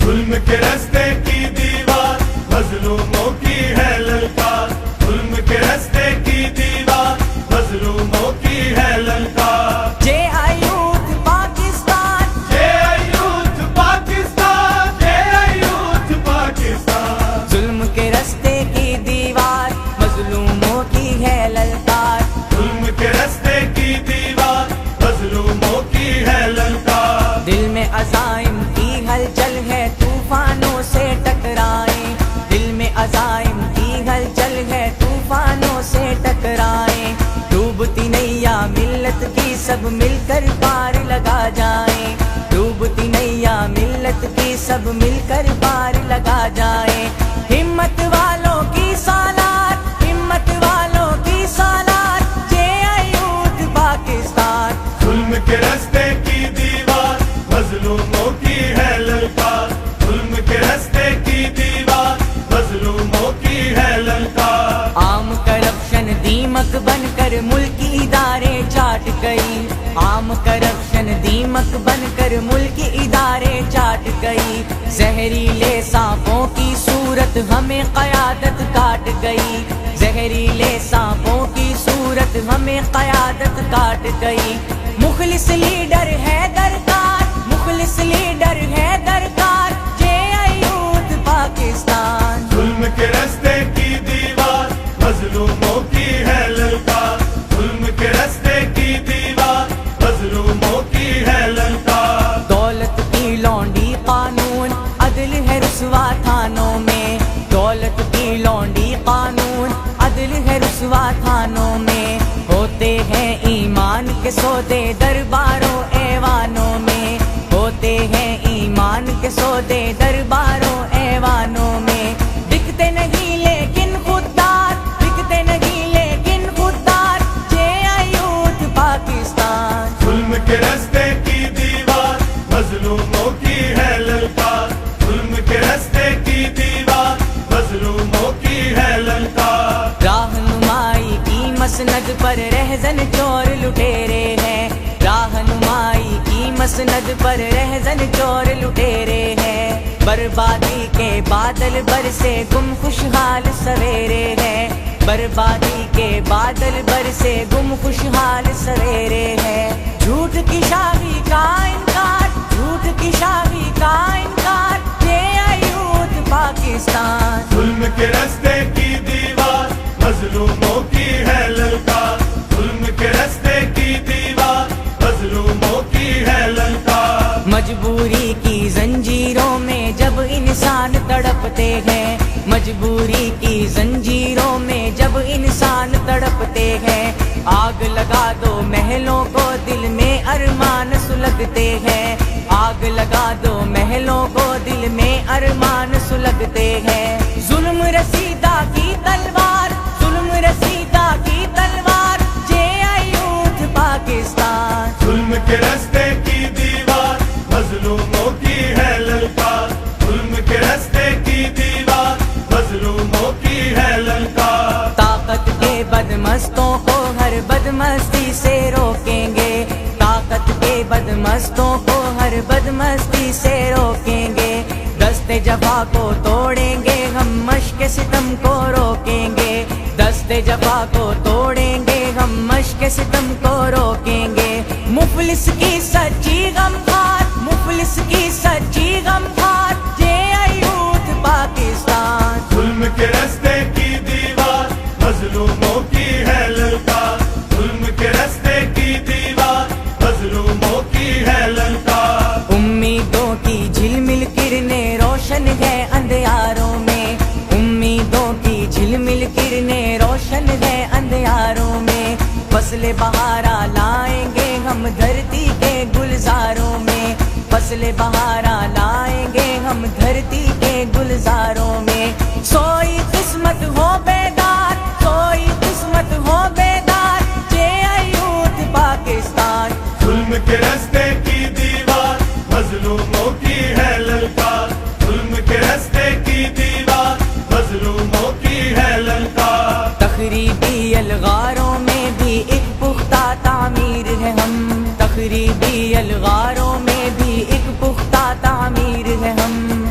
ظلم کے رستے کی دیوار مظلوموں کی ہے للکار، ظلم کے رستے کی دیوار مظلوموں کی ہے للکار۔ جے آئی یوتھ پاکستان، جے آئی یوتھ پاکستان، جے آئی یوتھ پاکستان۔ ظلم کے رستے کی دیوار مظلوموں کی ہے للکار، ظلم کے رستے کی دیوار مظلوموں کی ہے للکار۔ دل میں عزائم کی ہلچل ہے طوفانوں سے ٹکرائیں، دل میں عزائم کی ہلچل ہے طوفانوں سے ٹکرائیں، ڈوبتی نیا ملت کی سب مل کر پار لگا جائیں، ڈوبتی نیا ملت کی سب مل کر پار لگا جائیں۔ ہمت والوں کی سالار، ہمت والوں کی سالار، جے آئی یوتھ پاکستان۔ ظلم کے رستے کی دیوار مظلوموں کی ہے للکار، ظلم کے رستے کی دیوار مظلوموں کی ہے للکار۔ عام کرپشن دیمک بن کر ملکی ادارے چاٹ گئی، عام کرپشن دیمک بن کر ملکی ادارے چاٹ گئی، زہریلے سانپوں کی صورت ہمیں قیادت کاٹ گئی، زہریلے سانپوں کی صورت ہمیں قیادت کاٹ گئی۔ مخلص لیڈر ہے درکار، مخلص لیڈر ہے درکار، جے آئی یوتھ پاکستان۔ ظلم کے رستے کی دیوار مظلوموں کی ہے للکار، ظلم کے رستے کی دیوار مظلوموں کی ہے للکار۔ دولت کی لونڈی قانون، عدل ہے رسوا تھانوں میں، دولت کی لونڈی قانون، عدل ہے رسوا تھانوں میں، ہوتے ہیں ایمان کے سودے درباروں ایوانوں میں، ہوتے ہیں ایمان کے سودے درباروں ایوانوں میں، بکتے نہیں لیکن خوددار، بکتے نہیں لیکن خوددار، جے آئی یوتھ پاکستان۔ ظلم کے رستے کی دیوار مظلوموں کی ہے للکار، ظلم کے رستے کی دیوار مظلوموں کی ہے للکار۔ راہنمائی کی مسند پر رہزن چور لٹیرے ہیں، راہنمائی کی مسند پر رہزن چور لٹیرے ہیں، بربادی کے بادل برسے گم خوشحال سویرے ہیں، بربادی کے بادل برسے گم خوشحال سویرے ہیں۔ جھوٹ کی شاہی کا انکار، جھوٹ کی شاہی کا انکار، جے آئی یوتھ پاکستان۔ ظلم کے رستے کی دیوار مظلوموں کی ہے للکار، ظلم کے رستے کی دیوار مظلوموں کی ہے للکار۔ مجبوری کی زنجیروں میں جب انسان تڑپتے ہیں، مجبوری کی زنجیروں میں جب انسان تڑپتے ہیں، آگ لگا دو محلوں کو دل میں ارمان سلگتے ہیں، آگ لگا دو محلوں کو دل میں ارمان سلگتے ہیں۔ ظلم رسیدہ کی تلوار، ظلم رسیدہ کی تلوار، جے آئی یوتھ پاکستان۔ ظلم کے رستے کی دیوار مظلوموں کی ہے للکار، ظلم کے رستے کی دیوار مظلوموں کی ہے للکار۔ طاقت کے بدمستوں کو ہر بدمستی سے روکیں گے، طاقت کے بدمستوں کو ہر بدمستی سے روکیں گے، دست جفا کو توڑیں گے ہم، مشق ستم کو روکیں گے، دست جفا کو توڑیں گے ہم، مشق ستم کو روکیں گے۔ مفلس کی سچی غمخوار، مفلس کی سچی غمخوار، جے آئی یوتھ پاکستان۔ ظلم کے رستے کی دیوار مظلوموں کی ہے للکار، ظلم کے رستے کی دیوار مظلوموں کی ہے للکار۔ امیدوں کی جھلمل کرنیں روشن ہے اندھیاروں میں، امیدوں کی جھلمل کرنیں روشن ہے اندھیاروں میں، فصل بہارا لائیں گے ہم دھرتی کے گلزاروں میں، فصل بہارا لائیں گے ہم دھرتی کے گلزاروں میں۔ سوئی قسمت ہو بیدار، سوئی قسمت ہو بیدار، جے آئی یوتھ پاکستان۔ ظلم کے رستے کی دیوار مظلوموں کی ہے للکار، ظلم کے رستے کی دیوار مظلوموں کی ہے للکار۔ تخریبی الغاروں میں بھی ایک پختہ تعمیر ہے ہم، تخریبی الغاروں میں بھی ایک پختہ تعمیر ہے ہم،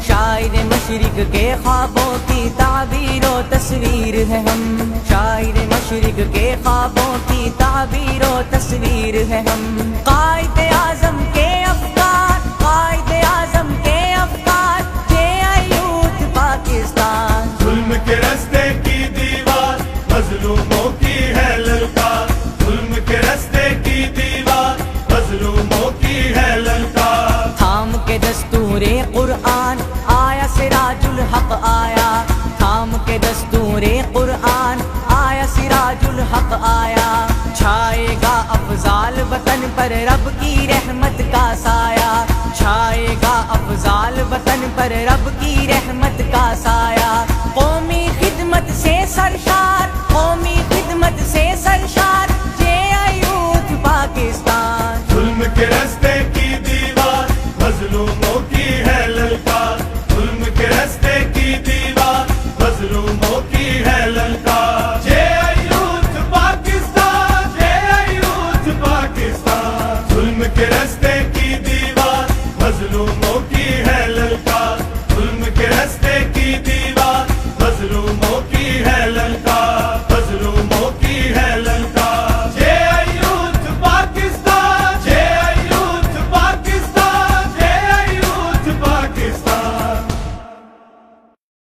مشرق کے خوابوں کی تعبیر و تصویر ہے ہم، شاعر مشرق کے خوابوں کی تعبیر و تصویر ہے ہم، قائد اعظم کے افکار، قائد اعظم کے افکار، یہ یوتھ پاکستان۔ ظلم کے رستے کی دیوار مظلوموں کی ہے للکار، ظلم کے رستے کی دیوار مظلوموں کی ہے للکار۔ تھام کے دستور قرآن آیا سراج الحق آیا، تھام کے دستور قرآن آیا سراج الحق آیا، چھائے گا افضال وطن پر رب کی رحمت کا سایہ، چھائے گا افضال وطن پر رب کی رحمت کا سایہ، قومی خدمت سے سرشار، قومی خدمت سے سرشار، یہ یوتھ پاکستان۔ ظلم کے رستے کی دیوار مظلوموں